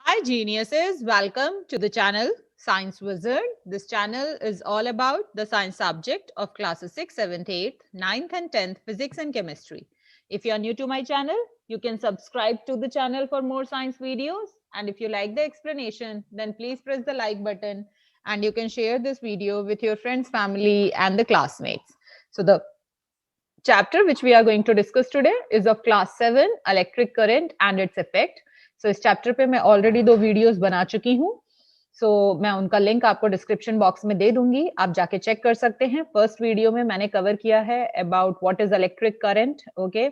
Hi geniuses, welcome to the channel Science Wizard. This channel is all about the science subject of classes 6, 7th, 8th, 9th and 10th physics and chemistry. If you are new to my channel, you can subscribe to the channel for more science videos, and if you like the explanation, then please press the like button and you can share this video with your friends, family and the classmates. So the chapter which we are going to discuss today is of class 7 electric current and its effect. So इस chapter पे मैं already 2 videos बना चुकी हूँ. सो मैं उनका link आपको description box में दे दूंगी, आप जाके चेक कर सकते हैं. फर्स्ट वीडियो में मैंने कवर किया है about what is electric current, okay,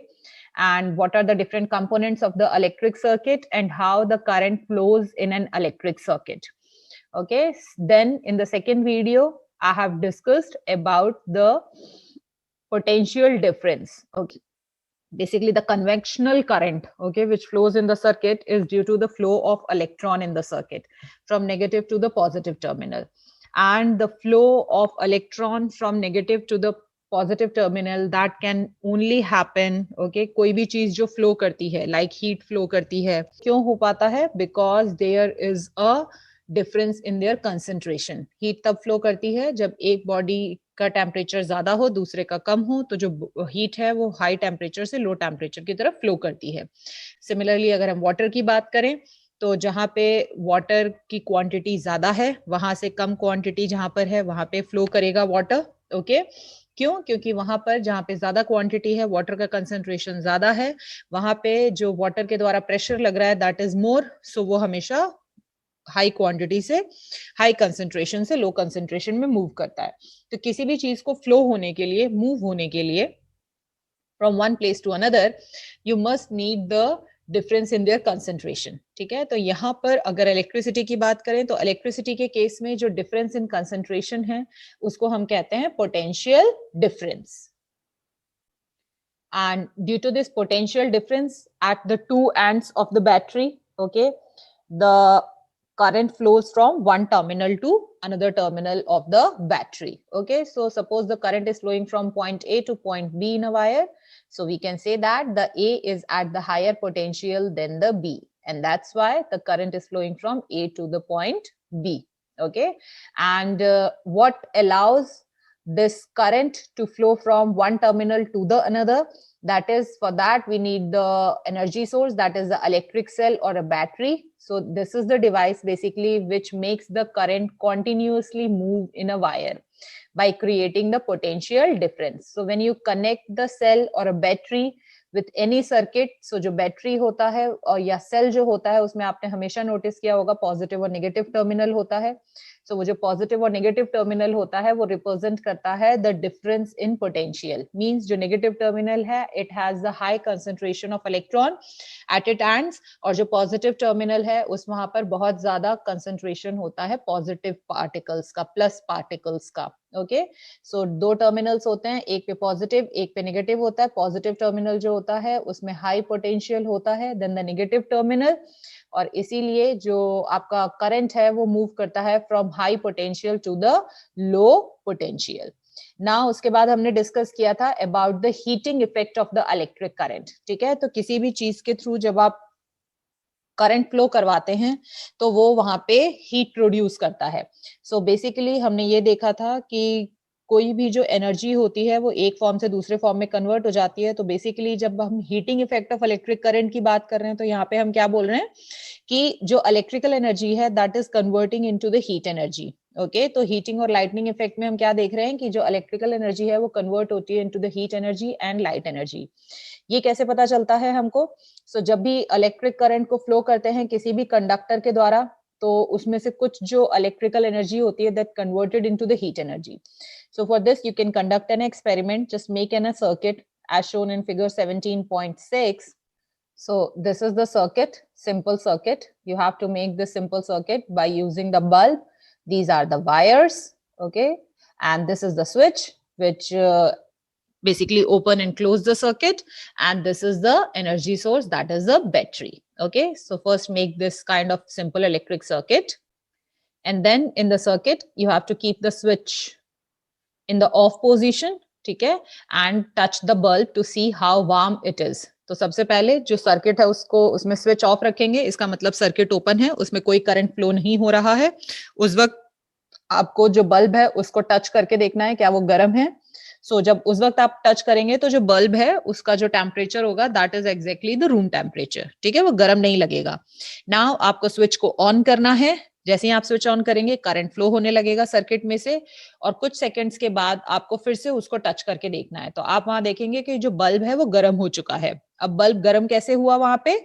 and what are the different components of the electric circuit and how the current flows in an electric circuit. Okay, then in the second video I have discussed about the potential difference. Okay, basically the conventional current, okay, which flows in the circuit is due to the flow of electron in the circuit from negative to the positive terminal, and the flow of electron from negative to the positive terminal that can only happen, okay, कोई भी चीज जो flow करती है like heat flow करती है, क्यों हो पाता है? Because there is a difference in their concentration. heat तब flow करती है जब एक body का टेम्परेचर ज्यादा हो, दूसरे का कम हो, तो जो हीट है वो हाई टेम्परेचर से लो टेम्परेचर की तरफ फ्लो करती है. सिमिलरली अगर हम वाटर की बात करें तो जहां पे वाटर की क्वांटिटी ज्यादा है वहां से कम क्वांटिटी जहां पर है वहां पे फ्लो करेगा वाटर. ओके, क्यों? क्योंकि वहां पर जहां पे ज्यादा क्वांटिटी है, वाटर का कंसंट्रेशन ज्यादा है, वहां पे जो वाटर के द्वारा प्रेशर लग रहा है दैट इज मोर, सो वो हमेशा हाई क्वांटिटी से हाई कंसंट्रेशन से लो कंसंट्रेशन में मूव करता है. तो किसी भी चीज को फ्लो होने के लिए, मूव होने के लिए from one place to another, you must need the difference in their concentration. ठीक है, तो यहाँ पर अगर इलेक्ट्रिसिटी की बात करें तो इलेक्ट्रिसिटी के केस में जो डिफरेंस इन कंसंट्रेशन है उसको हम कहते हैं potential difference. And due to this potential difference at the two ends of the battery, okay, the current flows from one terminal to another terminal of the battery. Okay, so suppose the current is flowing from point A to point B in a wire, so we can say that the A is at the higher potential than the B, and that's why the current is flowing from A to the point B. Okay, and what allows this current to flow from one terminal to the another, that is, for that we need the energy source, that is the electric cell or a battery. So this is the device basically which makes the current continuously move in a wire by creating the potential difference. So when you connect the cell or a battery with any circuit, so जो battery होता है और या cell जो होता है उसमें आपने हमेशा नोटिस किया होगा पॉजिटिव और नेगेटिव टर्मिनल होता है. सो वो जो पॉजिटिव और नेगेटिव टर्मिनल होता है वो रिप्रेजेंट करता है the difference in potential. Means जो नेगेटिव टर्मिनल है it has the high concentration of electron at it ends, और जो पॉजिटिव टर्मिनल है उस वहां पर बहुत ज्यादा कंसंट्रेशन होता है पॉजिटिव पार्टिकल्स का, प्लस पार्टिकल्स का. ओके, सो दो टर्मिनल्स होते हैं, एक पे पॉजिटिव एक पे नेगेटिव होता है. पॉजिटिव टर्मिनल जो होता है उसमें हाई पोटेंशियल होता है देन द नेगेटिव टर्मिनल, और इसीलिए जो आपका करंट है वो मूव करता है from high potential to the low potential. ना उसके बाद हमने डिस्कस किया था about the heating effect of the electric current. ठीक है, तो किसी भी चीज के थ्रू जब आप करंट फ्लो करवाते हैं तो वो वहां पे हीट प्रोड्यूस करता है. सो बेसिकली हमने ये देखा था कि कोई भी जो एनर्जी होती है वो एक फॉर्म से दूसरे फॉर्म में कन्वर्ट हो जाती है. तो बेसिकली जब हम heating effect of electric current की बात कर रहे हैं तो यहाँ पे हम क्या बोल रहे हैं कि जो इलेक्ट्रिकल एनर्जी है that is converting into the heat energy. Okay, तो हीटिंग और लाइटनिंग इफेक्ट में हम क्या देख रहे हैं कि जो इलेक्ट्रिकल एनर्जी है वो कन्वर्ट होती है into the heat energy and light energy. ये कैसे पता चलता है हमको? सो जब भी इलेक्ट्रिक करंट को फ्लो करते हैं किसी भी कंडक्टर के द्वारा तो उसमें से कुछ जो इलेक्ट्रिकल एनर्जी होती है that converted into the heat energy. So for this, you can conduct an experiment. Just make a circuit as shown in figure 17.6. So this is the circuit, simple circuit. You have to make this simple circuit by using the bulb. These are the wires, okay? And this is the switch, which basically open and close the circuit. And this is the energy source, that is the battery, okay? So first make this kind of simple electric circuit. And then in the circuit, you have to keep the switch in the off position, ठीक है, and touch the bulb to see how warm it is. तो सबसे पहले जो circuit है उसको उसमें switch off रखेंगे, इसका मतलब सर्किट ओपन है, उसमें कोई करंट फ्लो नहीं हो रहा है। उस वक्त आपको जो बल्ब है उसको टच करके देखना है क्या वो गर्म है। सो जब उस वक्त आप टच करेंगे तो जो बल्ब है उसका जो टेम्परेचर होगा that is exactly the room temperature, ठीक है, वो गर्म नहीं लगेगा। नाउ आपको स्विच को ऑन करना है, जैसे ही आप स्विच ऑन करेंगे करंट फ्लो होने लगेगा सर्किट में से, और कुछ सेकंड्स के बाद आपको फिर से उसको टच करके देखना है। तो आप वहां देखेंगे कि जो बल्ब है वो गर्म हो चुका है। अब बल्ब गर्म कैसे हुआ वहां पे?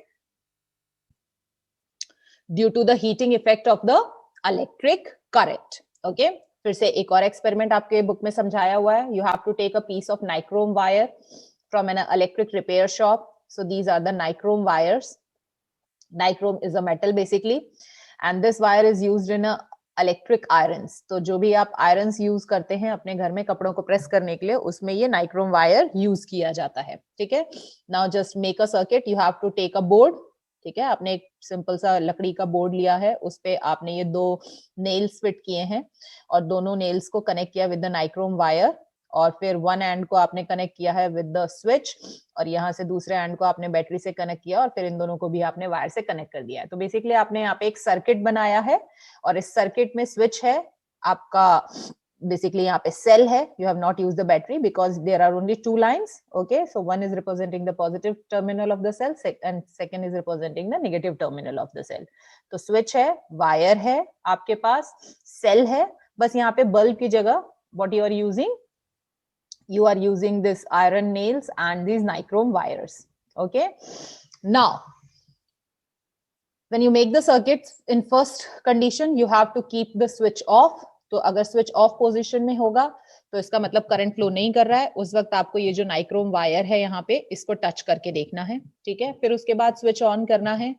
Due to the heating effect of the electric current. Okay, फिर से एक और एक्सपेरिमेंट आपके बुक में समझाया हुआ है। You have to take a piece of nichrome wire from an electric repair shop. So these are the nichrome wires. Nichrome is a metal basically, and this wire is used in a electric irons. तो जो भी आप irons use करते हैं अपने घर में कपड़ों को प्रेस करने के लिए, उसमें ये नाइक्रोम वायर यूज किया जाता है, ठीक है। Now just make a circuit, you have to take a board, ठीक है। आपने एक सिंपल सा लकड़ी का बोर्ड लिया है, उस पे आपने ये दो नेल्स फिट किए हैं और दोनों नेल्स को कनेक्ट किया विद द नाइक्रोम वायर, और फिर वन एंड को आपने कनेक्ट किया है विद द स्विच, और यहाँ से दूसरे एंड को आपने बैटरी से कनेक्ट किया, और फिर इन दोनों को भी आपने वायर से कनेक्ट कर दिया है। तो बेसिकली आपने यहाँ पे एक सर्किट बनाया है, और इस सर्किट में स्विच है आपका, basically यहाँ पे cell है, you have not used the battery because there are only two lines, okay, so one is representing the positive terminal of the cell and second is representing the negative terminal of the cell. तो switch है, wire है आपके पास, cell है, बस यहाँ पे bulb की जगह what you are using, you are using this iron nails and these nichrome wires, okay. Now when you make the circuits in first condition you have to keep the switch off. तो अगर switch off position में होगा तो इसका मतलब current flow नहीं कर रहा है, उस वक्त आपको ये जो नाइक्रोम वायर है यहाँ पे इसको टच करके देखना है, ठीक है। फिर उसके बाद स्विच ऑन करना है,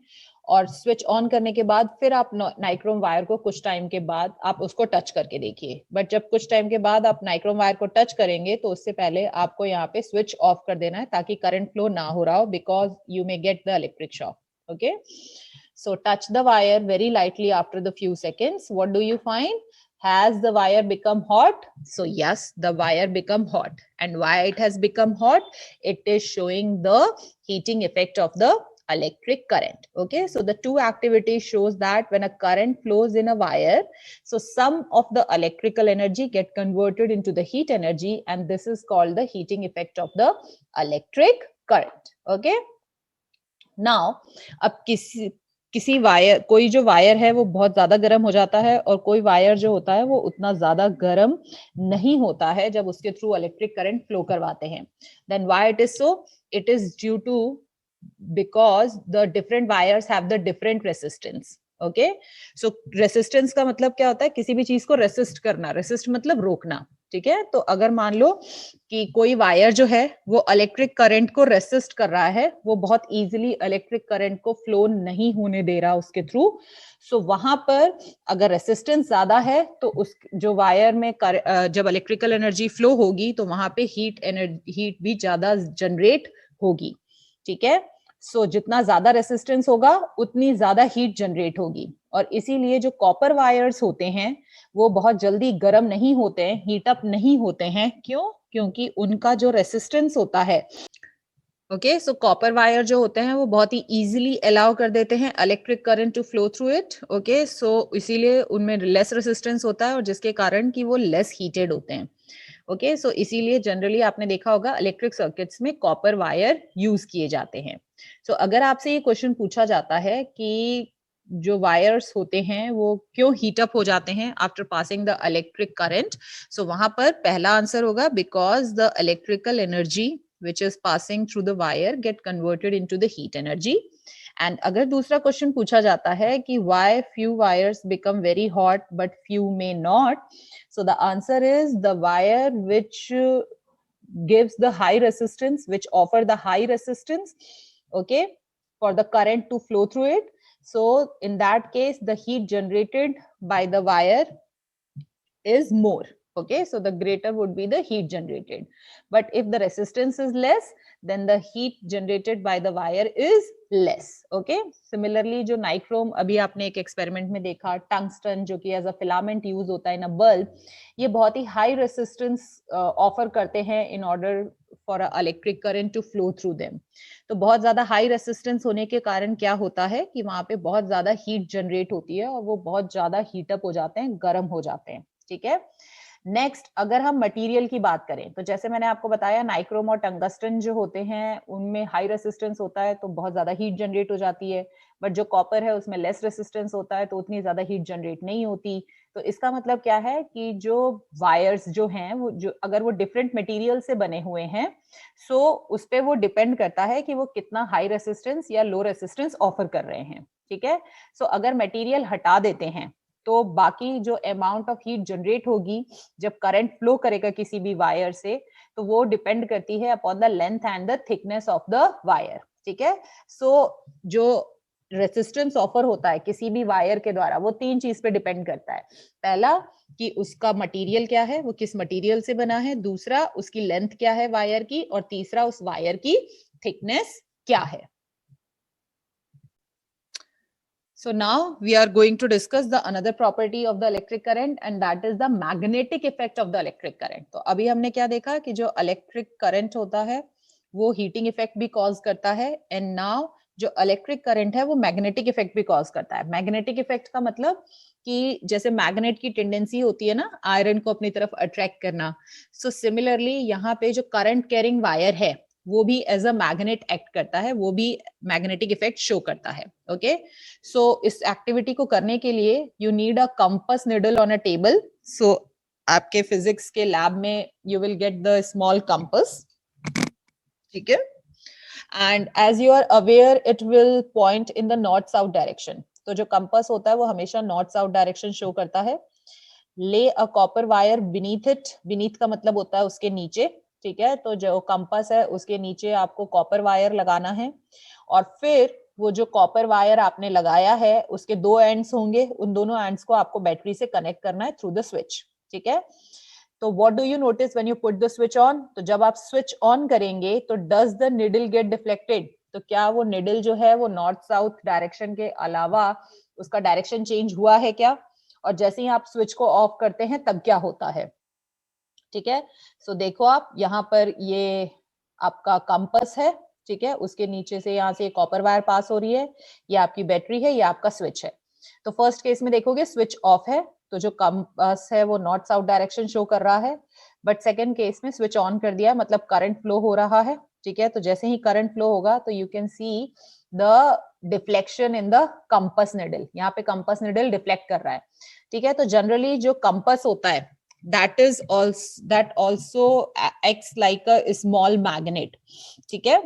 और स्विच ऑन करने के बाद फिर आप नाइक्रोम वायर को कुछ टाइम के बाद आप उसको टच करके देखिए। बट जब कुछ टाइम के बाद आप नाइक्रोम वायर को टच करेंगे तो उससे पहले आपको यहाँ पे स्विच ऑफ कर देना है ताकि करंट फ्लो ना हो रहा हो, because you may get the electric shock, okay. So touch the wire very lightly after the few seconds. What do you find? Has the wire become hot? So yes, the wire become hot. And why it has become hot? It is showing the heating effect of the electric current. Okay, so the two activities shows that when a current flows in a wire, so some of the electrical energy get converted into the heat energy, and this is called the heating effect of the electric current. Okay. Now, अब किसी wire, कोई जो wire है वो बहुत ज्यादा गर्म हो जाता है, और कोई वायर जो होता है वो उतना ज्यादा गर्म नहीं होता है जब उसके थ्रू इलेक्ट्रिक करंट फ्लो करवाते हैं। Then why it is so? It is due to because the different wires have the different resistance. Okay, so resistance का मतलब क्या होता है? किसी भी चीज को रेसिस्ट करना, रेसिस्ट मतलब रोकना, ठीक है। तो अगर मान लो कि कोई वायर जो है वो इलेक्ट्रिक करंट को रेसिस्ट कर रहा है, वो बहुत इजीली इलेक्ट्रिक करंट को फ्लो नहीं होने दे रहा उसके थ्रू, सो वहां पर अगर रेसिस्टेंस ज्यादा है तो उस जो वायर में जब इलेक्ट्रिकल एनर्जी फ्लो होगी तो वहां पे हीट भी ज्यादा जनरेट होगी, ठीक है। सो जितना ज्यादा रेसिस्टेंस होगा उतनी ज्यादा हीट जनरेट होगी, और इसीलिए जो कॉपर वायर्स होते हैं वो बहुत जल्दी गर्म नहीं होते हैं, हीट अप नहीं होते हैं। क्यों? क्योंकि उनका जो रेसिस्टेंस होता है, ओके, सो कॉपर वायर जो होते हैं वो बहुत ही इजीली अलाउ कर देते हैं electric current to flow through it, okay. So इसीलिए उनमें लेस रेसिस्टेंस होता है, और जिसके कारण कि वो लेस हीटेड होते हैं, ओके। सो इसीलिए जनरली आपने देखा होगा इलेक्ट्रिक सर्किट्स में कॉपर वायर यूज किए जाते हैं। सो अगर आपसे ये क्वेश्चन पूछा जाता है कि जो वायर्स होते हैं वो क्यों हीट अप हो जाते हैं after passing the electric current, so वहां पर पहला आंसर होगा because the electrical energy which is passing through the wire get converted into the heat energy. And अगर दूसरा क्वेश्चन पूछा जाता है कि why few wires become very hot but few may not, so the answer is the wire which gives the high resistance, which offer the high resistance, okay, for the current to flow through it. So in that case the heat generated by the wire is more, okay, so the greater would be the heat generated. But if the resistance is less, then the heat generated by the wire is less. Okay, similarly जो nichrome अभी आपने एक experiment में देखा, tungsten जो कि as a filament use होता है इन अ बल्ब, ये बहुत ही हाई रेसिस्टेंस ऑफर करते हैं in order for a electric current to flow through them. तो बहुत ज्यादा हाई रेसिस्टेंस होने के कारण क्या होता है कि वहां पे बहुत ज्यादा हीट जनरेट होती है और वो बहुत ज्यादा हीटअप हो जाते हैं, गर्म हो जाते हैं। ठीक है, नेक्स्ट अगर हम मटेरियल की बात करें तो जैसे मैंने आपको बताया नाइक्रोम और टंगस्टन जो होते हैं उनमें हाई रेसिस्टेंस होता है तो बहुत ज्यादा हीट जनरेट हो जाती है, बट जो कॉपर है उसमें लेस रेसिस्टेंस होता है तो उतनी ज्यादा हीट जनरेट नहीं होती। तो इसका मतलब क्या है कि जो वायर्स जो हैं वो जो अगर वो डिफरेंट मटेरियल से बने हुए हैं सो उस पे वो डिपेंड करता है कि वो कितना हाई रेसिस्टेंस या लो रेसिस्टेंस ऑफर कर रहे हैं। ठीक है, सो अगर मटेरियल हटा देते हैं तो बाकी जो अमाउंट ऑफ हीट जनरेट होगी जब करंट फ्लो करेगा किसी भी वायर से तो वो डिपेंड करती है upon the length and the thickness of the wire. ठीक है, सो जो रेसिस्टेंस ऑफर होता है किसी भी वायर के द्वारा वो तीन चीज पे डिपेंड करता है। पहला कि उसका मटेरियल क्या है, वो किस मटेरियल से बना है, दूसरा उसकी लेंथ क्या है वायर की, और तीसरा उस वायर की थिकनेस क्या है। So now we are going to discuss the another property of the electric current and that is the magnetic effect of the electric current. तो अभी हमने क्या देखा कि जो electric current होता है वो heating effect भी cause करता है and now जो electric current है वो magnetic effect भी cause करता है। magnetic effect का मतलब कि जैसे मैग्नेट की टेंडेंसी होती है ना आयरन को अपनी तरफ अट्रैक्ट करना, सो सिमिलरली यहाँ पे जो करंट कैरिंग वायर है वो भी एज अ मैग्नेट एक्ट करता है, वो भी मैग्नेटिक इफेक्ट शो करता है। ओके, सो इस एक्टिविटी को करने के लिए you need a compass needle on a table. So आपके फिजिक्स के लैब में you will get the small compass. ठीक है, and as you are aware it will point in the north south direction. तो जो कंपास होता है वो हमेशा नॉर्थ साउथ डायरेक्शन शो करता है। ले a copper wire beneath it, beneath का मतलब होता है उसके नीचे। ठीक है, तो जो कंपास है उसके नीचे आपको कॉपर वायर लगाना है और फिर वो जो कॉपर वायर आपने लगाया है उसके दो एंड्स होंगे, उन दोनों एंड्स को आपको बैटरी से कनेक्ट करना है थ्रू द स्विच। ठीक है, तो what do you notice when you put the switch on? तो जब आप स्विच ऑन करेंगे तो does the needle get deflected? तो क्या वो निडल जो है वो नॉर्थ साउथ डायरेक्शन के अलावा उसका डायरेक्शन चेंज हुआ है क्या? और जैसे ही आप स्विच को ऑफ करते हैं तब क्या होता है? ठीक है, सो देखो आप यहाँ पर ये आपका कंपास है। ठीक है, उसके नीचे से यहाँ से कॉपर वायर पास हो रही है, ये आपकी बैटरी है, ये आपका स्विच है। तो फर्स्ट केस में देखोगे स्विच ऑफ है तो जो कंपास है वो नॉर्थ साउथ डायरेक्शन शो कर रहा है, बट सेकेंड केस में स्विच ऑन कर दिया मतलब करंट फ्लो हो रहा है। ठीक है, तो जैसे ही करंट फ्लो होगा तो you can see the deflection in the compass needle, यहाँ पे कंपास निडल डिफ्लेक्ट कर रहा है। ठीक है, तो जनरली जो कंपास होता है that also acts like a small magnet. ठीक है,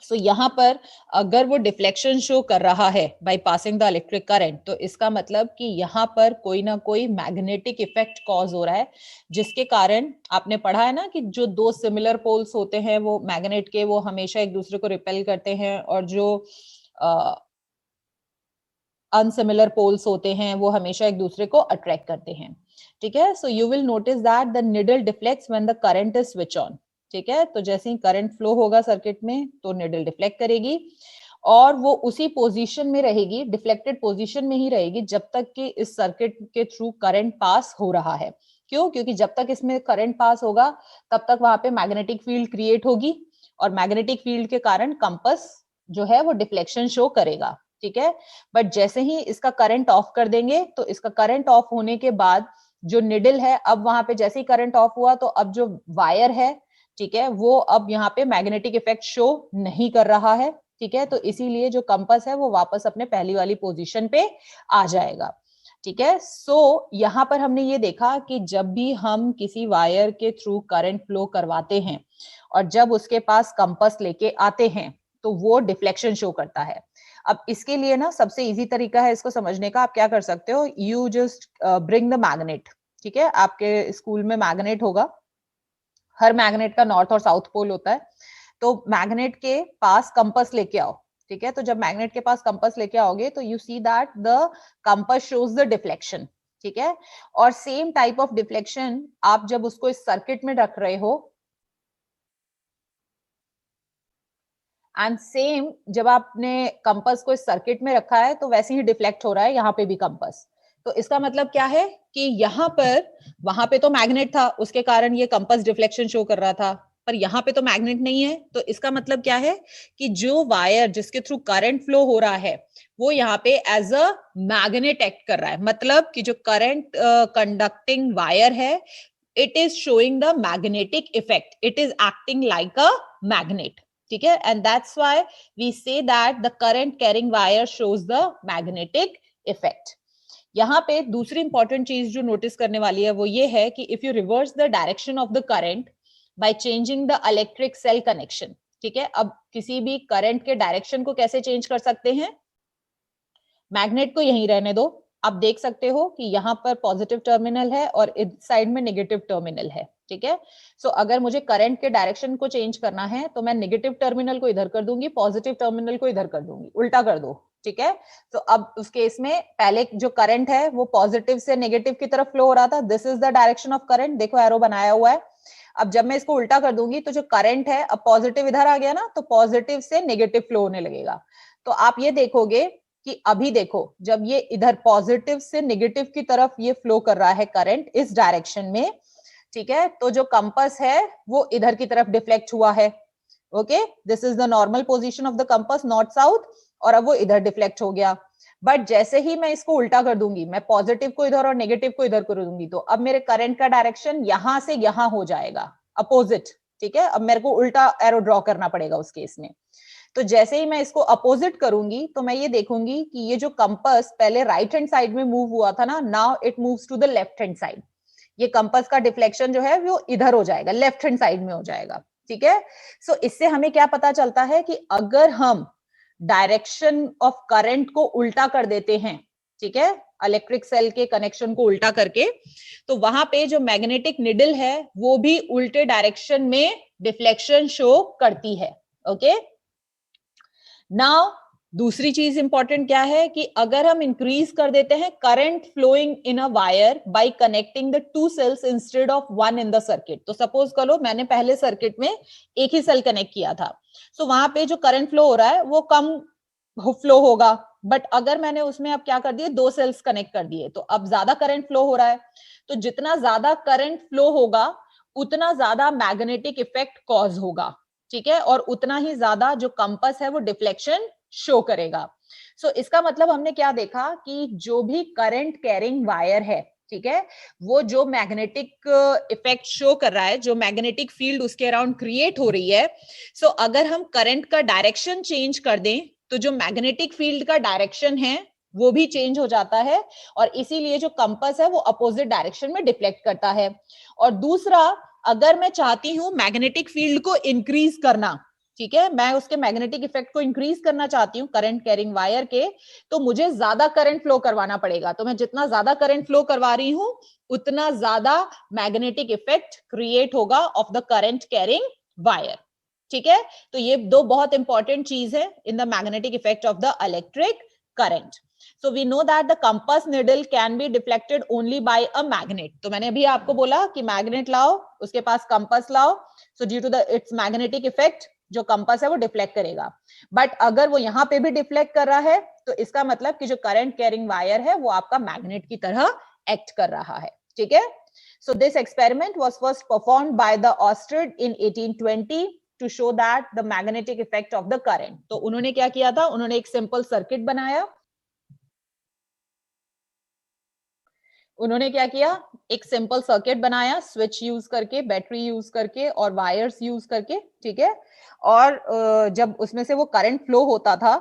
सो यहाँ पर अगर वो डिफ्लेक्शन शो कर रहा है by passing the electric current तो इसका मतलब कि यहाँ पर कोई ना कोई मैग्नेटिक इफेक्ट कॉज हो रहा है, जिसके कारण आपने पढ़ा है ना कि जो दो सिमिलर पोल्स होते हैं वो मैग्नेट के वो हमेशा एक दूसरे को रिपेल करते हैं और जो अनसिमिलर पोल्स होते हैं वो हमेशा एक दूसरे को अट्रैक्ट करते हैं। ठीक है, so you will notice that the needle deflects when the current is switch on. ठीक है, तो जैसे ही करंट फ्लो होगा सर्किट में तो निडल डिफ्लेक्ट करेगी और वो उसी पोजीशन में रहेगी, डिफ्लेक्टेड पोजीशन में ही रहेगी जब तक कि इस सर्किट के थ्रू करंट पास हो रहा है। क्यों? क्योंकि जब तक इसमें करंट पास होगा तब तक वहां पे मैग्नेटिक फील्ड क्रिएट होगी और मैग्नेटिक फील्ड के कारण कंपास जो है वो डिफ्लेक्शन शो करेगा। ठीक है, बट जैसे ही इसका करंट ऑफ कर देंगे तो इसका करंट ऑफ होने के बाद जो निडल है अब वहां पे जैसे ही करंट ऑफ हुआ तो अब जो वायर है ठीक है वो अब यहाँ पे मैग्नेटिक इफेक्ट शो नहीं कर रहा है। ठीक है, तो इसीलिए जो कंपास है वो वापस अपने पहली वाली पोजीशन पे आ जाएगा। ठीक है, सो यहाँ पर हमने ये देखा कि जब भी हम किसी वायर के थ्रू करंट फ्लो करवाते हैं और जब उसके पास कंपास लेके आते हैं तो वो डिफ्लेक्शन शो करता है। अब इसके लिए ना सबसे इजी तरीका है इसको समझने का, आप क्या कर सकते हो, you just bring the magnet. ठीक है, आपके स्कूल में मैग्नेट होगा, हर मैग्नेट का नॉर्थ और साउथ पोल होता है, तो मैग्नेट के पास कंपास लेके आओ। ठीक है, तो जब मैग्नेट के पास कंपास लेके आओगे तो you see that the compass shows the deflection. ठीक है, और सेम टाइप ऑफ डिफ्लेक्शन आप जब उसको इस सर्किट में रख रहे हो एंड सेम जब आपने कंपास को इस सर्किट में रखा है तो वैसे ही डिफ्लेक्ट हो रहा है यहाँ पे भी कंपास। तो इसका मतलब क्या है कि यहाँ पर, वहां पे तो मैग्नेट था, उसके कारण ये कंपास डिफ्लेक्शन शो कर रहा था, पर यहाँ पे तो मैग्नेट नहीं है। तो इसका मतलब क्या है कि जो वायर जिसके थ्रू करंट फ्लो हो रहा है वो यहाँ पे एज अ मैग्नेट एक्ट कर रहा है। मतलब कि जो करंट कंडक्टिंग वायर है, it is showing the magnetic effect, it is acting like a magnet, ठीक है। and that's why we say that the current carrying wire shows the magnetic effect। यहाँ पे दूसरी इंपॉर्टेंट चीज जो नोटिस करने वाली है वो ये है कि if you reverse the direction of the current by changing the electric cell connection, ठीक है। अब किसी भी करंट के डायरेक्शन को कैसे चेंज कर सकते हैं? मैग्नेट को यहीं रहने दो, आप देख सकते हो कि यहाँ पर पॉजिटिव टर्मिनल है और इस साइड में नेगेटिव टर्मिनल है, ठीक है। सो अगर मुझे करंट के डायरेक्शन को चेंज करना है तो मैं नेगेटिव टर्मिनल को इधर कर दूंगी, पॉजिटिव टर्मिनल को इधर कर दूंगी, उल्टा कर दो, ठीक है। तो अब उस केस में पहले जो करंट है वो पॉजिटिव से नेगेटिव की तरफ फ्लो हो रहा था, this is the direction of current, देखो एरो बनाया हुआ है। अब जब मैं इसको उल्टा कर दूंगी तो जो करंट है, अब पॉजिटिव इधर आ गया ना, तो पॉजिटिव से नेगेटिव फ्लो होने लगेगा। तो आप ये देखोगे कि अभी देखो जब ये इधर पॉजिटिव से नेगेटिव की तरफ ये फ्लो कर रहा है करंट इस डायरेक्शन में, ठीक है, तो जो कंपास है वो इधर की तरफ डिफ्लेक्ट हुआ है। Okay, this is the normal position of the compass north south, और अब वो इधर डिफ्लेक्ट हो गया। बट जैसे ही मैं इसको उल्टा कर दूंगी, मैं पॉजिटिव को इधर और नेगेटिव को इधर कर दूंगी, तो अब मेरे करंट का डायरेक्शन यहां से यहां हो जाएगा, अपोजिट, ठीक है। अब मेरे को उल्टा एरो ड्रॉ करना पड़ेगा उस केस में। तो जैसे ही मैं इसको अपोजिट करूंगी तो मैं ये देखूंगी कि ये जो कंपास पहले राइट हैंड साइड में मूव हुआ था ना, now it moves to the left hand side. ये कंपास का डिफ्लेक्शन जो है वो इधर हो जाएगा, लेफ्ट हैंड साइड में हो जाएगा, ठीक है। सो इससे हमें क्या पता चलता है कि अगर हम डायरेक्शन ऑफ करंट को उल्टा कर देते हैं, ठीक है, इलेक्ट्रिक सेल के कनेक्शन को उल्टा करके, तो वहां पे जो मैग्नेटिक निडल है वो भी उल्टे डायरेक्शन में डिफ्लेक्शन शो करती है। ओके, नाउ दूसरी चीज इंपॉर्टेंट क्या है कि अगर हम इंक्रीज कर देते हैं current flowing in a wire by connecting the two cells instead of one in the circuit. तो सपोज करो मैंने पहले सर्किट में एक ही सेल कनेक्ट किया था, सो वहां पे जो करंट फ्लो हो रहा है वो कम फ्लो होगा। बट अगर मैंने उसमें अब क्या कर दिए, दो सेल्स कनेक्ट कर दिए, तो अब ज्यादा करंट फ्लो हो रहा है। तो जितना ज्यादा करंट फ्लो होगा उतना ज्यादा मैग्नेटिक इफेक्ट कॉज होगा, ठीक है, और उतना ही ज्यादा जो कंपास है वो डिफ्लेक्शन शो करेगा। सो इसका मतलब हमने क्या देखा कि जो भी करंट कैरिंग वायर है, ठीक है, वो जो मैग्नेटिक इफेक्ट शो कर रहा है, जो मैग्नेटिक फील्ड उसके अराउंड क्रिएट हो रही है, सो अगर हम करंट का डायरेक्शन चेंज कर दें तो जो मैग्नेटिक फील्ड का डायरेक्शन है वो भी चेंज हो जाता है, और इसीलिए जो कंपास है वो अपोजिट डायरेक्शन में डिफ्लेक्ट करता है। और दूसरा, अगर मैं चाहती हूं मैग्नेटिक फील्ड को इंक्रीज करना, ठीक है, मैं उसके मैग्नेटिक इफेक्ट को इंक्रीज करना चाहती हूँ करंट कैरिंग वायर के, तो मुझे ज्यादा करंट फ्लो करवाना पड़ेगा। तो मैं जितना ज्यादा करंट फ्लो करवा रही हूँ उतना ज्यादा मैग्नेटिक इफेक्ट क्रिएट होगा of the current carrying wire, ठीक है। तो ये दो बहुत इंपॉर्टेंट चीज है in the magnetic effect of the electric current. So we know that the compass needle can be deflected only by a magnet. तो मैंने अभी आपको बोला कि मैग्नेट लाओ, उसके पास कंपास लाओ, so due to the its magnetic effect जो कंपास है वो डिफ्लेक्ट करेगा। बट अगर वो यहाँ पे भी डिफ्लेक्ट कर रहा है तो इसका मतलब कि जो करंट कैरिंग वायर है वो आपका मैग्नेट की तरह एक्ट कर रहा है, ठीक है। So this experiment was first performed by the Oersted in 1820 to show that the magnetic effect of the current. तो उन्होंने क्या किया था, उन्होंने एक सिंपल सर्किट बनाया। उन्होंने क्या किया, एक सिंपल सर्किट बनाया, स्विच यूज करके, बैटरी यूज करके और वायर्स यूज करके, ठीक है। और जब उसमें से वो करंट फ्लो होता था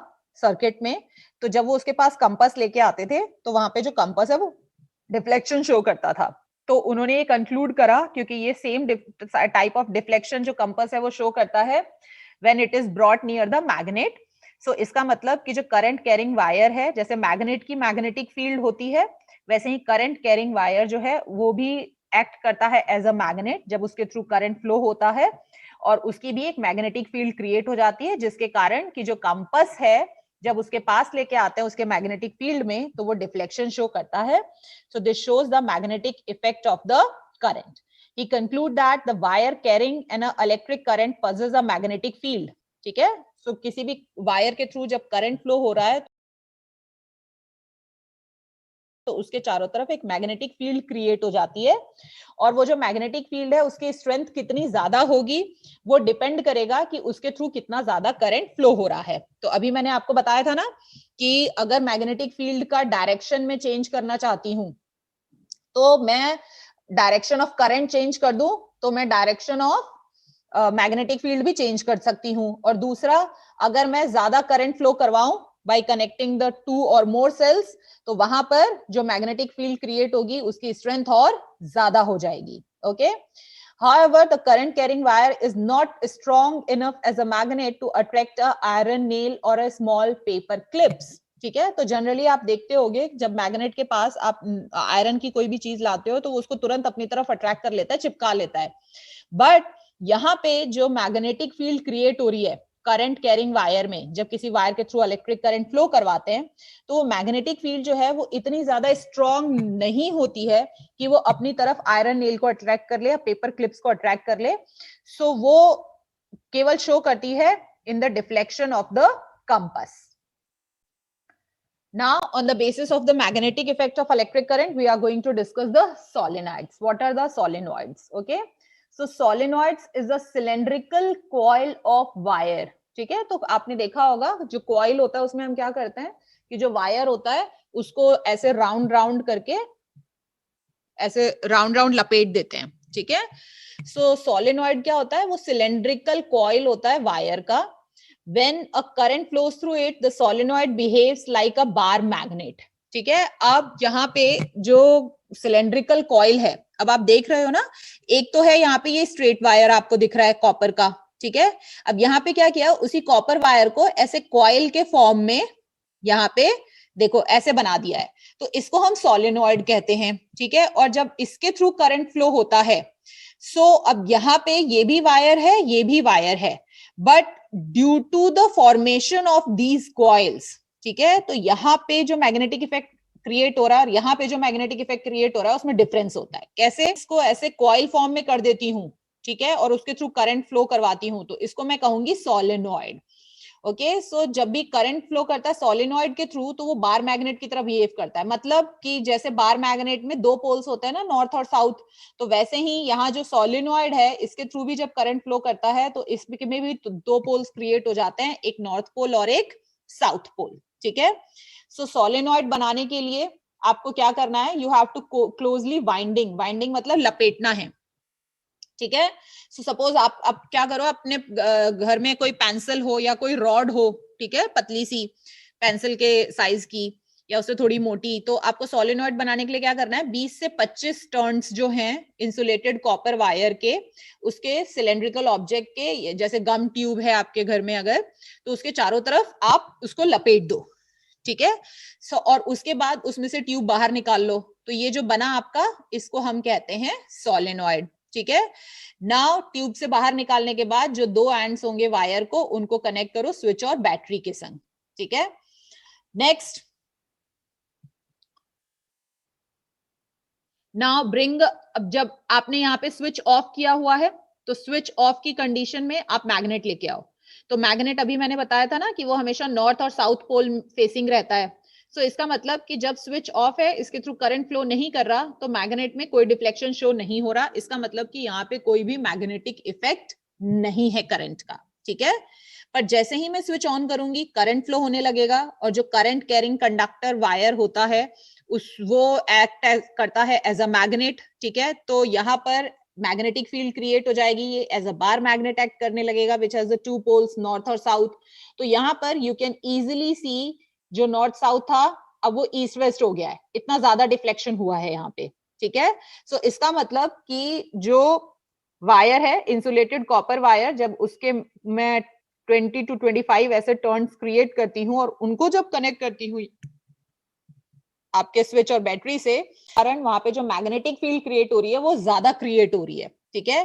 सर्किट में, तो जब वो उसके पास कंपास लेके आते थे तो वहां पे जो कंपास है वो डिफ्लेक्शन शो करता था। तो उन्होंने ये कंक्लूड करा, क्योंकि ये सेम टाइप ऑफ डिफ्लेक्शन जो कंपास है वो शो करता है when it is brought near the magnet. So इसका मतलब कि जो करंट कैरिंग वायर है, जैसे मैग्नेट की मैग्नेटिक फील्ड होती है, वैसे ही करंट कैरिंग वायर जो है वो भी एक्ट करता है एज अ मैग्नेट जब उसके थ्रू करंट फ्लो होता है, और उसकी भी एक मैग्नेटिक फील्ड क्रिएट हो जाती है, जिसके कारण कि जो कंपास है जब उसके पास लेके आते हैं उसके मैग्नेटिक फील्ड में तो वो डिफ्लेक्शन शो करता है। So this shows the magnetic effect of the current. He conclude that the wire carrying an electric current possesses a magnetic field, ठीक है। सो किसी भी वायर के थ्रू जब करंट फ्लो हो रहा है तो उसके चारों तरफ एक मैग्नेटिक फील्ड क्रिएट हो जाती है, और वो जो मैग्नेटिक फील्ड है उसकी स्ट्रेंथ कितनी ज्यादा होगी वो डिपेंड करेगा कि उसके थ्रू कितना ज्यादा करंट फ्लो हो रहा है। तो अभी मैंने आपको बताया था ना कि अगर मैग्नेटिक फील्ड का डायरेक्शन में चेंज करना चाहती हूं तो मैं डायरेक्शन ऑफ करंट चेंज कर दूं तो मैं डायरेक्शन ऑफ मैग्नेटिक फील्ड भी चेंज कर सकती हूँ। और दूसरा, अगर मैं ज्यादा करंट फ्लो करवाऊं बाय कनेक्टिंग द 2 और मोर सेल्स, तो वहां पर जो मैग्नेटिक फील्ड क्रिएट होगी उसकी स्ट्रेंथ और ज्यादा हो जाएगी। Okay, however the current carrying wire is not strong enough as a magnet to attract a iron nail or a small paper clips। ठीक है, तो जनरली आप देखते होगे जब मैग्नेट के पास आप आयरन की कोई भी चीज लाते हो तो वो उसको तुरंत अपनी तरफ अट्रैक्ट कर लेता है, चिपका लेता है। बट यहाँ पे जो मैग्नेटिक फील्ड क्रिएट हो रही है करंट कैरिंग वायर में, जब किसी वायर के थ्रू इलेक्ट्रिक करंट फ्लो करवाते हैं तो वो मैग्नेटिक फील्ड जो है वो इतनी ज्यादा स्ट्रॉन्ग नहीं होती है कि वो अपनी तरफ आयरन नेल को अट्रैक्ट कर ले या पेपर क्लिप्स को अट्रैक्ट कर ले। सो वो केवल शो करती है in the deflection of the compass. Now, on the basis of the magnetic effect of electric current, we are going to discuss the solenoids. What are the solenoids? Okay. So, solenoids is a cylindrical coil of wire. ठीक है, तो आपने देखा होगा जो coil होता है उसमें हम क्या करते हैं कि जो वायर होता है उसको ऐसे राउंड राउंड करके ऐसे राउंड राउंड लपेट देते हैं। ठीक है, सो सोलेनॉइड क्या होता है, वो सिलेंड्रिकल कॉइल होता है वायर का। When a current flows through it, the solenoid behaves like a bar magnet। ठीक है, अब यहाँ पे जो सिलेंड्रिकल कॉइल है, अब आप देख रहे हो ना, एक तो है यहाँ पे ये स्ट्रेट वायर आपको दिख रहा है कॉपर का। ठीक है, अब यहाँ पे क्या किया, उसी कॉपर वायर को ऐसे कॉइल के फॉर्म में यहाँ पे देखो ऐसे बना दिया है, तो इसको हम सोलेनॉइड कहते हैं। ठीक है, और जब इसके थ्रू करंट फ्लो होता है, सो अब यहाँ पे ये भी वायर है, ये भी वायर है, but due to the formation of these coils, ठीक है, तो यहाँ पे जो मैग्नेटिक इफेक्ट क्रिएट हो रहा है और यहाँ पे जो मैग्नेटिक इफेक्ट क्रिएट हो रहा है उसमें डिफरेंस होता है। कैसे, इसको ऐसे कॉइल फॉर्म में कर देती हूँ, ठीक है, और उसके थ्रू करंट फ्लो करवाती हूँ, तो इसको मैं कहूंगी सोलेनॉइड। ओके, सो जब भी करंट फ्लो करता है सोलेनॉइड के थ्रू तो वो बार मैग्नेट की तरह बिहेव करता है। मतलब कि जैसे बार मैग्नेट में दो पोल्स होते हैं ना, नॉर्थ और साउथ, तो वैसे ही यहाँ जो सोलेनॉइड है इसके थ्रू भी जब करंट फ्लो करता है तो इसमें भी दो पोल्स क्रिएट हो जाते हैं, एक नॉर्थ पोल और एक साउथ पोल। ठीक है, सो सोलेनॉइड बनाने के लिए आपको क्या करना है, you have to closely winding, winding मतलब लपेटना है। ठीक है, सो सपोज आप क्या करो, अपने घर में कोई पेंसिल हो या कोई रॉड हो, ठीक है, पतली सी पेंसिल के साइज की या उससे थोड़ी मोटी, तो आपको सोलेनॉइड बनाने के लिए क्या करना है, 20 से 25 टर्न्स जो हैं इंसुलेटेड कॉपर वायर के, उसके सिलेंड्रिकल ऑब्जेक्ट के, जैसे गम ट्यूब है आपके घर में अगर, तो उसके चारों तरफ आप उसको लपेट दो। ठीक है, सो और उसके बाद उसमें से ट्यूब बाहर निकाल लो, तो ये जो बना आपका, इसको हम कहते हैं सोलेनॉइड। ठीक है, नाउ ट्यूब से बाहर निकालने के बाद जो दो एंड्स होंगे वायर को, उनको कनेक्ट करो स्विच और बैटरी के संग। ठीक है, नेक्स्ट, नाउ ब्रिंग, अब जब आपने यहाँ पे स्विच ऑफ किया हुआ है तो स्विच ऑफ की कंडीशन में आप मैग्नेट लेके आओ। तो मैग्नेट अभी मैंने बताया था ना कि वो हमेशा नॉर्थ और साउथ पोल फेसिंग रहता है। सो इसका मतलब कि जब स्विच ऑफ है, इसके थ्रू करंट फ्लो नहीं कर रहा, तो मैग्नेट में कोई डिफ्लेक्शन शो नहीं हो रहा। इसका मतलब कि यहाँ पे कोई भी मैग्नेटिक इफेक्ट नहीं है करंट का। ठीक है, पर जैसे ही मैं स्विच ऑन करूंगी करंट फ्लो होने लगेगा, और जो करंट कैरिंग कंडक्टर वायर होता है वो एक्ट करता है एज अ मैग्नेट। ठीक है, तो यहाँ पर मैग्नेटिक फील्ड क्रिएट हो जाएगी, ये as a bar magnet act करने लगेगा which has the two poles north और साउथ। तो यहाँ पर यू कैन इजिली सी जो नॉर्थ साउथ था अब वो ईस्ट वेस्ट हो गया है, इतना ज्यादा डिफ्लेक्शन हुआ है यहाँ पे। ठीक है, सो इसका मतलब कि जो वायर है इंसुलेटेड कॉपर वायर, जब उसके मैं 20 to 25 ऐसे टर्न्स क्रिएट करती हूँ और उनको जब कनेक्ट करती हूँ आपके स्विच और बैटरी से, कारण वहां पे जो मैग्नेटिक फील्ड क्रिएट हो रही है वो ज्यादा क्रिएट हो रही है। ठीक है,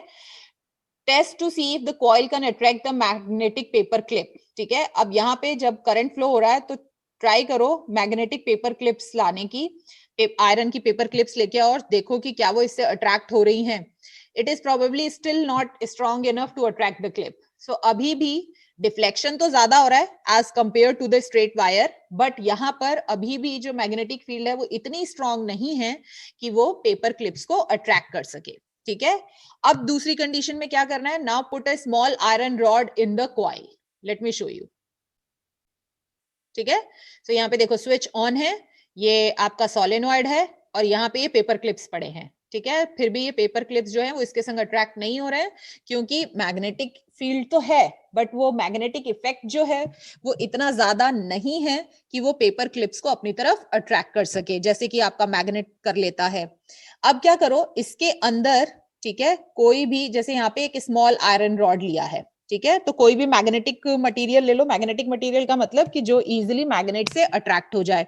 test to see if the coil can attract the magnetic paper clip. ठीक है, अब यहाँ पे जब करंट फ्लो हो रहा है तो ट्राई करो मैग्नेटिक पेपर क्लिप्स लाने की, आयरन की पेपर क्लिप्स लेके और देखो कि क्या वो इससे अट्रैक्ट हो रही हैं। It is probably still not strong enough to attract the clip. So अभी भी डिफ्लेक्शन तो ज्यादा हो रहा है as compared to the straight wire, but यहाँ पर अभी भी जो मैग्नेटिक फील्ड है वो इतनी स्ट्रांग नहीं है कि वो पेपर क्लिप्स को अट्रैक्ट कर सके। ठीक है, अब दूसरी कंडीशन में क्या करना है, now put a small iron rod in the coil, let me show you. ठीक है, तो यहाँ पे देखो स्विच ऑन है, ये आपका सोलेनॉइड है और यहाँ पे ये पेपर क्लिप्स पड़े हैं। ठीक है, फिर भी ये पेपर क्लिप्स जो है वो इसके संग अट्रैक्ट नहीं हो रहे हैं क्योंकि मैग्नेटिक फील्ड तो है बट वो मैग्नेटिक इफेक्ट जो है वो इतना ज्यादा नहीं है कि वो पेपर क्लिप्स को अपनी तरफ अट्रैक्ट कर सके जैसे कि आपका मैग्नेट कर लेता है। अब क्या करो, इसके अंदर ठीक है कोई भी, जैसे यहाँ पे एक स्मॉल आयरन रॉड लिया है, ठीक है, तो कोई भी मैग्नेटिक मटेरियल ले लो। मैग्नेटिक मटेरियल का मतलब कि जो इजीली मैग्नेट से अट्रैक्ट हो जाए,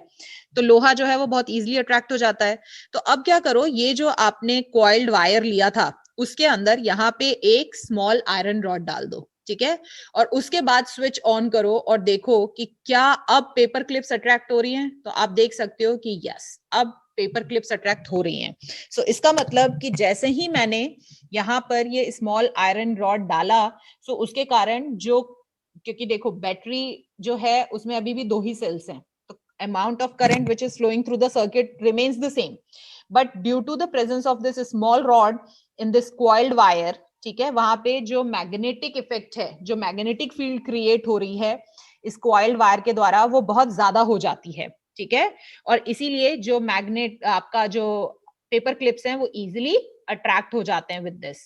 तो लोहा जो है वो बहुत इजीली अट्रैक्ट हो जाता है। तो अब क्या करो, ये जो आपने कॉइल्ड वायर लिया था उसके अंदर यहाँ पे एक स्मॉल आयरन रॉड डाल दो। ठीक है, और उसके बाद स्विच ऑन करो और देखो कि क्या अब पेपर क्लिप्स अट्रैक्ट हो रही हैं। तो आप देख सकते हो कि यस, अब पेपर क्लिप्स अट्रैक्ट हो रही हैं। सो इसका मतलब कि जैसे ही मैंने यहाँ पर ये स्मॉल आयरन रॉड डाला, सो उसके कारण जो, क्योंकि देखो बैटरी जो है उसमें अभी भी 2 ही सेल्स हैं, तो amount of current which is flowing through the circuit remains the same, but due to the presence of this small rod in this coiled wire, ठीक है, वहां पे जो मैग्नेटिक इफेक्ट है, जो मैग्नेटिक फील्ड क्रिएट हो रही है इस कॉइल्ड वायर के द्वारा, वो बहुत ज्यादा हो जाती है। ठीक है, और इसीलिए जो मैग्नेट आपका जो पेपर क्लिप्स हैं वो इजीली अट्रैक्ट हो जाते हैं विद दिस।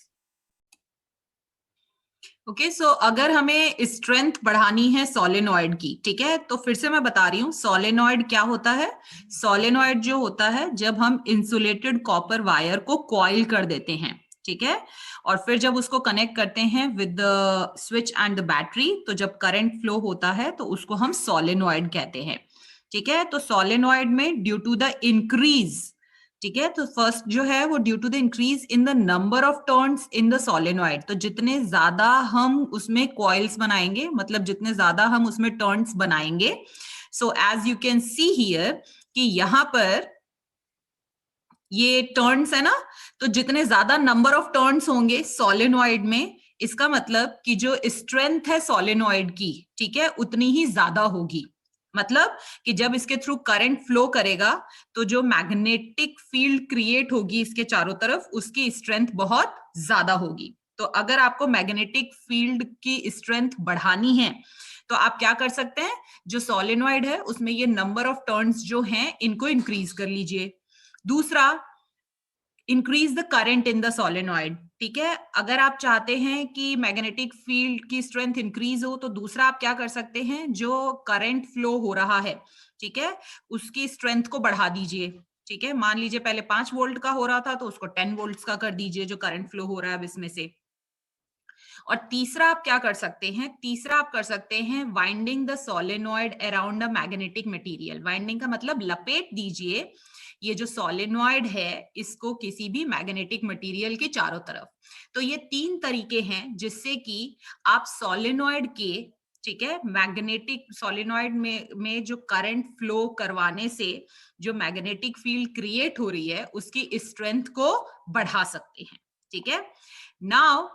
ओके, सो अगर हमें स्ट्रेंथ बढ़ानी है सोलेनॉइड की, ठीक है, तो फिर से मैं बता रही हूँ सोलेनॉइड क्या होता है। सोलेनॉइड जो होता है जब हम इंसुलेटेड कॉपर वायर को कॉइल कर देते हैं, ठीक है, और फिर जब उसको कनेक्ट करते हैं with the switch and the battery, तो जब करंट फ्लो होता है तो उसको हम सोलेनॉइड कहते हैं। ठीक है, तो सोलेनॉइड में ड्यू टू द इंक्रीज, ठीक है, तो फर्स्ट जो है वो due to the increase in the number of turns in the solenoid, तो जितने ज्यादा हम उसमें कॉइल्स बनाएंगे, मतलब जितने ज्यादा हम उसमें टर्न्स बनाएंगे, so as you can see here कि यहाँ पर ये टर्न्स है ना, तो जितने ज्यादा नंबर ऑफ टर्न्स होंगे सोलेनॉइड में, इसका मतलब कि जो स्ट्रेंथ है सोलेनॉइड की, ठीक है, उतनी ही ज्यादा होगी। मतलब कि जब इसके थ्रू करंट फ्लो करेगा तो जो मैग्नेटिक फील्ड क्रिएट होगी इसके चारों तरफ, उसकी स्ट्रेंथ बहुत ज्यादा होगी। तो अगर आपको मैग्नेटिक फील्ड की स्ट्रेंथ बढ़ानी है तो आप क्या कर सकते हैं, जो सोलेनॉइड है उसमें ये नंबर ऑफ टर्न्स जो हैं इनको इंक्रीज कर लीजिए। दूसरा, increase the current in the solenoid. ठीक है, अगर आप चाहते हैं कि मैग्नेटिक फील्ड की स्ट्रेंथ इंक्रीज हो तो दूसरा आप क्या कर सकते हैं, जो करंट फ्लो हो रहा है, ठीक है, उसकी स्ट्रेंथ को बढ़ा दीजिए। ठीक है, मान लीजिए पहले 5 वोल्ट का हो रहा था तो उसको 10 वोल्ट का कर दीजिए, जो करंट फ्लो हो रहा है अब इसमें से। और तीसरा आप क्या कर सकते हैं, तीसरा आप कर सकते हैं winding the solenoid around the magnetic material. Winding का मतलब लपेट दीजिए ये जो सोलेनॉइड है इसको किसी भी मैग्नेटिक मटेरियल के चारों तरफ। तो ये 3 तरीके हैं जिससे कि आप सोलेनॉइड के, ठीक है, मैग्नेटिक सोलेनॉइड में जो करंट फ्लो करवाने से जो मैग्नेटिक फील्ड क्रिएट हो रही है उसकी स्ट्रेंथ को बढ़ा सकते हैं। ठीक है, now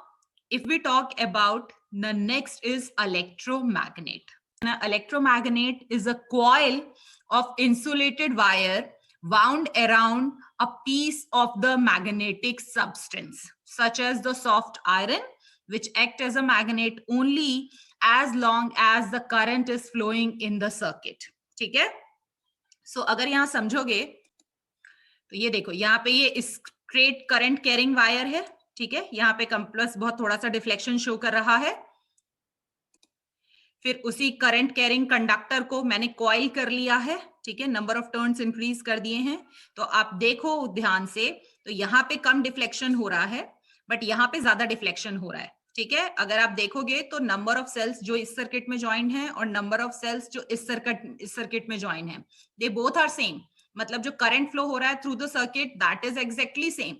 if we talk about the next is electromagnet. An electromagnet is a coil of insulated wire wound around a piece of the magnetic substance such as the soft iron, which act as a magnet only as long as the current is flowing in the circuit. ठीक है, so अगर यहाँ समझोगे तो ये देखो यहाँ पे ये स्ट्रेट करंट कैरिंग वायर है, ठीक है, यहाँ पे कंप्लस बहुत थोड़ा सा डिफ्लेक्शन शो कर रहा है। फिर उसी करंट कैरिंग कंडक्टर को मैंने कॉइल कर लिया है, ठीक है, नंबर ऑफ टर्न्स इंक्रीज कर दिए हैं। तो आप देखो ध्यान से, तो यहाँ पे कम डिफ्लेक्शन हो रहा है बट यहाँ पे ज्यादा डिफ्लेक्शन हो रहा है। ठीक है, अगर आप देखोगे तो नंबर ऑफ सेल्स जो इस सर्किट में ज्वाइन है और नंबर ऑफ सेल्स जो इस सर्किट में ज्वाइन है, दे बोथ आर सेम। मतलब जो करंट फ्लो हो रहा है through the circuit that is exactly same,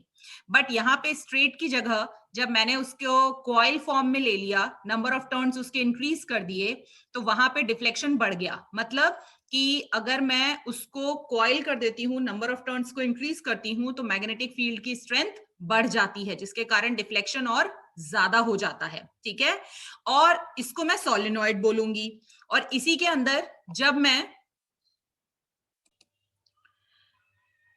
but यहाँ पे स्ट्रेट की जगह जब मैंने उसको कॉइल फॉर्म में ले लिया, नंबर ऑफ टर्न्स उसके इंक्रीज कर दिए, तो वहां पे डिफ्लेक्शन बढ़ गया। मतलब कि अगर मैं उसको कॉइल कर देती हूँ, नंबर ऑफ टर्न्स को इंक्रीज करती हूँ, तो मैग्नेटिक फील्ड की स्ट्रेंथ बढ़ जाती है जिसके कारण डिफ्लेक्शन और ज्यादा हो जाता है, ठीक है। और इसको मैं सोलेनॉइड बोलूंगी। और इसी के अंदर जब मैं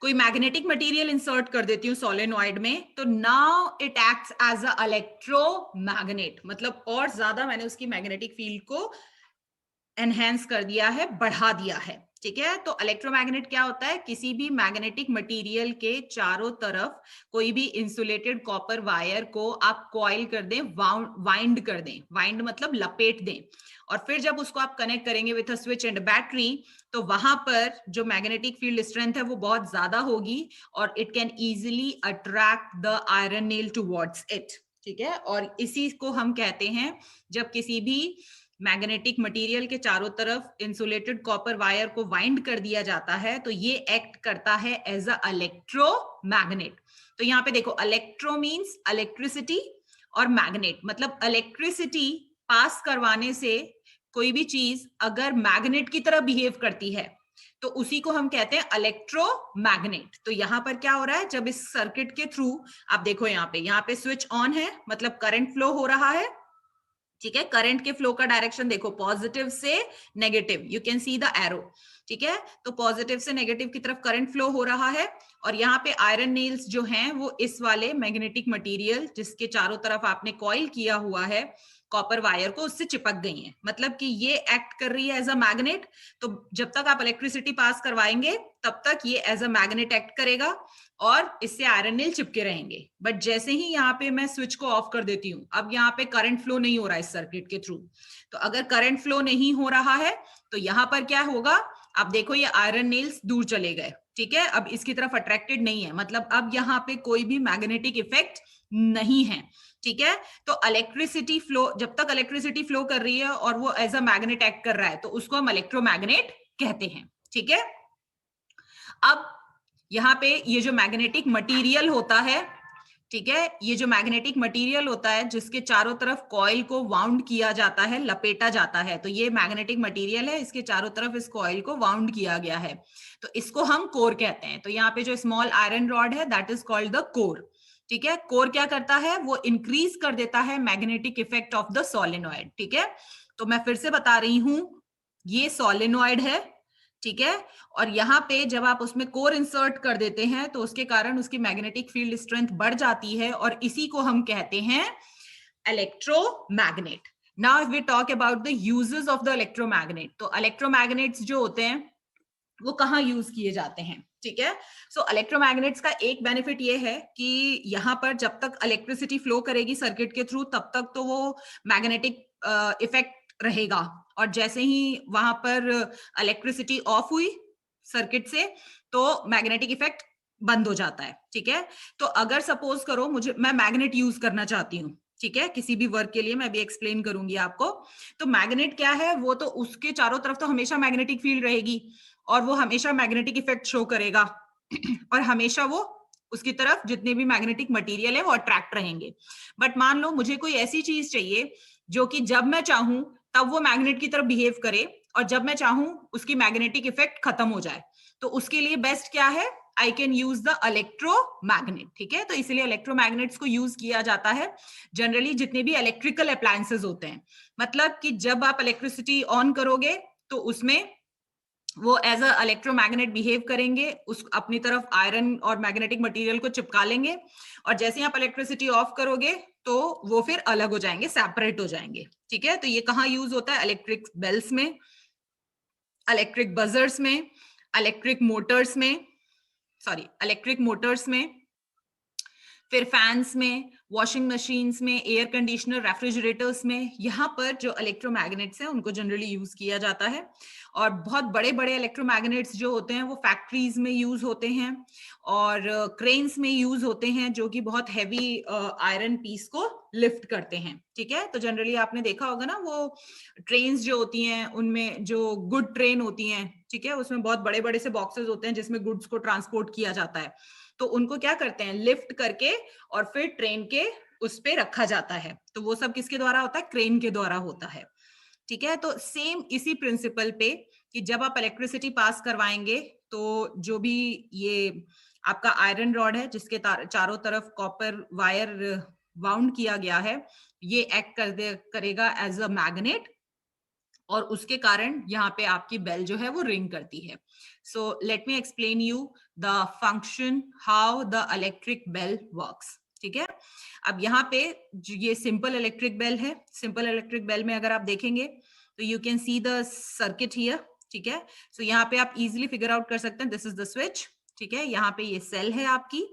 कोई मैग्नेटिक मटेरियल इंसर्ट कर देती हूँ सोलेनॉइड में, तो now it acts as a electromagnet, मतलब और ज्यादा मैंने उसकी मैग्नेटिक फील्ड को एनहेंस कर दिया है, बढ़ा दिया है, ठीक है। तो इलेक्ट्रोमैग्नेट क्या होता है? किसी भी मैग्नेटिक मटेरियल के चारों तरफ कोई भी इंसुलेटेड कॉपर वायर को आप कॉइल कर दें, वाइंड कर दें, वाइंड मतलब लपेट दें, और फिर जब उसको आप कनेक्ट करेंगे with a switch and battery, तो वहां पर जो मैग्नेटिक फील्ड स्ट्रेंथ है वो बहुत ज्यादा होगी, और it can easily attract the iron nail towards it, ठीक है। और इसी को हम कहते हैं, जब किसी भी मैग्नेटिक मटेरियल के चारों तरफ इंसुलेटेड कॉपर वायर को वाइंड कर दिया जाता है, तो ये एक्ट करता है एज अ इलेक्ट्रोमैग्नेट। तो यहाँ पे देखो, इलेक्ट्रो मींस इलेक्ट्रिसिटी, और मैग्नेट मतलब इलेक्ट्रिसिटी पास करवाने से कोई भी चीज अगर मैग्नेट की तरह बिहेव करती है, तो उसी को हम कहते हैं इलेक्ट्रोमैग्नेट। तो यहाँ पर क्या हो रहा है, जब इस सर्किट के थ्रू आप देखो, यहाँ पे स्विच ऑन है, मतलब करंट फ्लो हो रहा है, ठीक है। करंट के फ्लो का डायरेक्शन देखो, पॉजिटिव से negative, you can see the arrow, ठीक है। तो पॉजिटिव से नेगेटिव की तरफ करंट फ्लो हो रहा है, और यहाँ पे आयरन नेल्स जो हैं वो इस वाले मैग्नेटिक मटेरियल जिसके चारों तरफ आपने कॉइल किया हुआ है कॉपर वायर को, उससे चिपक गई हैं, मतलब कि ये एक्ट कर रही है एज अ मैग्नेट। तो जब तक आप इलेक्ट्रिसिटी पास करवाएंगे तब तक ये एज अ मैग्नेट एक्ट करेगा, और इससे आयरन नेल चिपके रहेंगे। बट जैसे ही यहाँ पे मैं स्विच को ऑफ कर देती हूँ, अब यहाँ पे करंट फ्लो नहीं हो रहा है इस सर्किट के थ्रू, तो अगर करंट फ्लो नहीं हो रहा है तो यहाँ पर क्या होगा, आप देखो ये आयरन नेल्स दूर चले गए, ठीक है। अब इसकी तरफ अट्रैक्टेड नहीं है, मतलब अब यहाँ पे कोई भी मैग्नेटिक इफेक्ट नहीं है, ठीक है। तो इलेक्ट्रिसिटी फ्लो, जब तक इलेक्ट्रिसिटी फ्लो कर रही है और वो एज अ मैग्नेट एक्ट कर रहा है, तो उसको हम इलेक्ट्रोमैग्नेट कहते हैं, ठीक है। अब यहाँ पे ये जो मैग्नेटिक मटेरियल होता है, ठीक है, ये जो मैग्नेटिक मटेरियल होता है जिसके चारों तरफ कॉइल को वाउंड किया जाता है, लपेटा जाता है, तो ये मैग्नेटिक मटेरियल है, इसके चारों तरफ इस कॉइल को वाउंड किया गया है, तो इसको हम कोर कहते हैं। तो यहाँ पे जो स्मॉल आयरन रॉड है, that is called the core, ठीक है। कोर क्या करता है, वो इंक्रीज कर देता है magnetic effect of the solenoid, ठीक है। तो मैं फिर से बता रही हूं, ये सोलेनॉइड है, ठीक है। और यहाँ पे जब आप उसमें कोर इंसर्ट कर देते हैं तो उसके कारण उसकी मैग्नेटिक फील्ड स्ट्रेंथ बढ़ जाती है, और इसी को हम कहते हैं electromagnet. Now if we talk about the uses of the electromagnet, तो इलेक्ट्रोमैग्नेट्स जो होते हैं वो कहाँ यूज किए जाते हैं, ठीक है। सो इलेक्ट्रोमैग्नेट्स का एक बेनिफिट ये है कि यहाँ पर जब तक इलेक्ट्रिसिटी फ्लो करेगी सर्किट के थ्रू, तब तक तो वो मैग्नेटिक इफेक्ट रहेगा, और जैसे ही वहां पर इलेक्ट्रिसिटी ऑफ हुई सर्किट से, तो मैग्नेटिक इफेक्ट बंद हो जाता है, ठीक है। तो अगर सपोज करो मैं मैग्नेट यूज करना चाहती हूँ, ठीक है, किसी भी वर्क के लिए, मैं भी एक्सप्लेन करूंगी आपको। तो मैग्नेट क्या है, वो तो उसके चारों तरफ तो हमेशा मैग्नेटिक फील्ड रहेगी, और वो हमेशा मैग्नेटिक इफेक्ट शो करेगा और हमेशा वो उसकी तरफ जितने भी मैग्नेटिक मटेरियल है वो अट्रैक्ट रहेंगे। बट मान लो मुझे कोई ऐसी चीज चाहिए जो कि जब मैं चाहूं तब वो मैग्नेट की तरफ बिहेव करे, और जब मैं चाहूं उसकी मैग्नेटिक इफेक्ट खत्म हो जाए, तो उसके लिए बेस्ट क्या है, I can use the electromagnet, ठीक है। तो इसलिए इलेक्ट्रोमैग्नेट्स को यूज किया जाता है जनरली जितने भी इलेक्ट्रिकल अप्लायंसेस होते हैं, मतलब कि जब आप इलेक्ट्रिसिटी ऑन करोगे तो उसमें वो एज अ इलेक्ट्रोमैग्नेट बिहेव करेंगे, उस अपनी तरफ आयरन और मैग्नेटिक मटेरियल को चिपका लेंगे, और जैसे ही आप इलेक्ट्रिसिटी ऑफ करोगे तो वो फिर अलग हो जाएंगे, सेपरेट हो जाएंगे, ठीक है। तो ये कहाँ यूज होता है, इलेक्ट्रिक बेल्स में, इलेक्ट्रिक बजर्स में, इलेक्ट्रिक मोटर्स में, सॉरी इलेक्ट्रिक मोटर्स में, फिर फैंस में, वॉशिंग मशीन्स में, एयर कंडीशनर, रेफ्रिजरेटर्स में, यहाँ पर जो इलेक्ट्रोमैग्नेट्स हैं उनको जनरली यूज किया जाता है। और बहुत बड़े बड़े इलेक्ट्रोमैग्नेट्स जो होते हैं वो फैक्ट्रीज में यूज होते हैं, और क्रेन्स में यूज होते हैं, जो कि बहुत हैवी आयरन पीस को लिफ्ट करते हैं, ठीक है। तो जनरली आपने देखा होगा ना, वो ट्रेन्स जो होती हैं उनमें जो गुड ट्रेन होती हैं, ठीक है, उसमें बहुत बड़े बड़े से बॉक्सेस होते हैं जिसमें गुड्स को ट्रांसपोर्ट किया जाता है, तो उनको क्या करते हैं, लिफ्ट करके और फिर ट्रेन के उस पे रखा जाता है, तो वो सब किसके द्वारा होता है, क्रेन के द्वारा होता है, ठीक है। तो सेम इसी प्रिंसिपल पे कि जब आप इलेक्ट्रिसिटी पास करवाएंगे तो जो भी ये आपका आयरन रॉड है जिसके चारों तरफ कॉपर वायर वाउंड किया गया है, ये एक्ट करेगा एज अ मैग्नेट, और उसके कारण यहाँ पे आपकी बेल जो है वो रिंग करती है. So let me explain you the function how the electric bell works. ठीक है, अब यहाँ पे ये सिंपल इलेक्ट्रिक बेल है. सिंपल इलेक्ट्रिक बेल में अगर आप देखेंगे तो you can see the circuit here. ठीक है, सो यहाँ पे आप इजिली फिगर आउट कर सकते हैं, दिस इज द स्विच. ठीक है, यहाँ पे ये सेल है आपकी.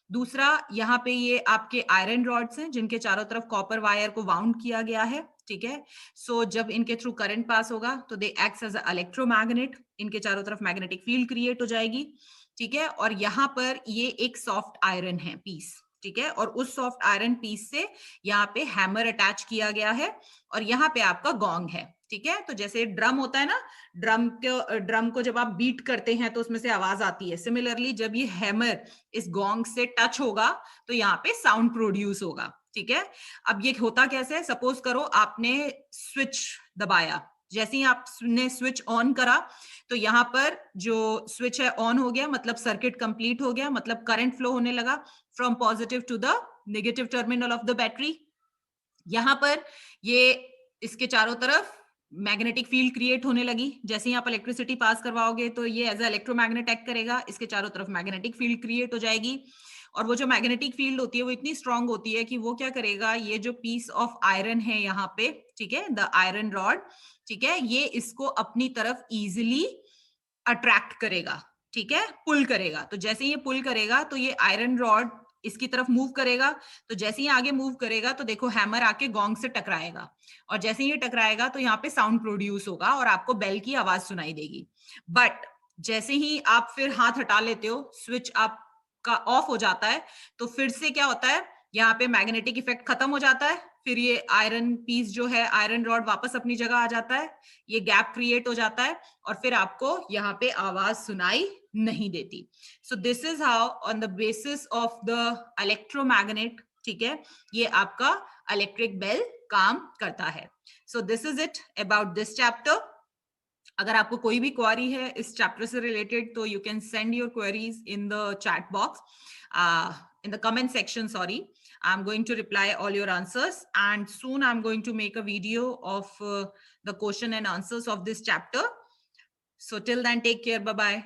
दूसरा, यहाँ पे ये आपके आयरन रॉड्स हैं जिनके चारों तरफ कॉपर वायर को वाउंड किया गया है. ठीक है, सो जब इनके थ्रू करंट पास होगा तो दे एक्ट्स एज अ इलेक्ट्रोमैग्नेट, इनके चारों तरफ मैग्नेटिक फील्ड क्रिएट हो जाएगी. ठीक है, और यहाँ पर ये एक सॉफ्ट आयरन है पीस. ठीक है, और उस सॉफ्ट आयरन पीस से यहाँ पे हैमर अटैच किया गया है, और यहाँ पे आपका गॉन्ग है. ठीक है, तो जैसे ड्रम होता है ना, ड्रम को जब आप बीट करते हैं तो उसमें से आवाज आती है. सिमिलरली जब ये हैमर इस गॉन्ग से टच होगा तो यहाँ पे साउंड प्रोड्यूस होगा. ठीक है, अब ये होता कैसे है, सपोज करो आपने स्विच दबाया, जैसे ही आपने स्विच ऑन करा तो यहाँ पर जो स्विच है ऑन हो गया, मतलब सर्किट कंप्लीट हो गया, मतलब करंट फ्लो होने लगा from positive to the negative terminal of the battery. यहाँ पर ये इसके चारों तरफ मैग्नेटिक फील्ड क्रिएट होने लगी. जैसे ही आप इलेक्ट्रिसिटी पास करवाओगे तो ये एज इलेक्ट्रोमैग्नेट एक्ट करेगा, इसके चारों तरफ मैग्नेटिक फील्ड क्रिएट हो जाएगी. और वो जो मैग्नेटिक फील्ड होती है वो इतनी स्ट्रांग होती है कि वो क्या करेगा, ये जो पीस ऑफ आयरन है यहाँ पे, ठीक है, द आयरन रॉड, ठीक है, ये इसको अपनी तरफ इजिली अट्रैक्ट करेगा. ठीक है, पुल करेगा. तो जैसे ये पुल करेगा तो ये आयरन रॉड इसकी तरफ मूव करेगा. तो जैसे ही आगे मूव करेगा तो देखो हैमर आके गॉन्ग से टकराएगा, और जैसे ही ये टकराएगा तो यहाँ पे साउंड प्रोड्यूस होगा और आपको बेल की आवाज सुनाई देगी. बट जैसे ही आप फिर हाथ हटा लेते हो, स्विच आपका ऑफ हो जाता है, तो फिर से क्या होता है, यहाँ पे मैग्नेटिक इफेक्ट खत्म हो जाता है. फिर ये आयरन पीस जो है, आयरन रॉड वापस अपनी जगह आ जाता है, ये गैप क्रिएट हो जाता है, और फिर आपको यहाँ पे आवाज सुनाई नहीं देती. So this is how on the basis of the electromagnet, ठीक है, ये आपका इलेक्ट्रिक बेल काम करता है. So this is it about this chapter. अगर आपको कोई भी क्वेरी है इस चैप्टर से रिलेटेड तो you can send your queries in the chat box, in the comment section, sorry. I'm going to reply all your answers, and soon I'm going to make a video of the question and answers of this chapter. So till then, take care. Bye bye.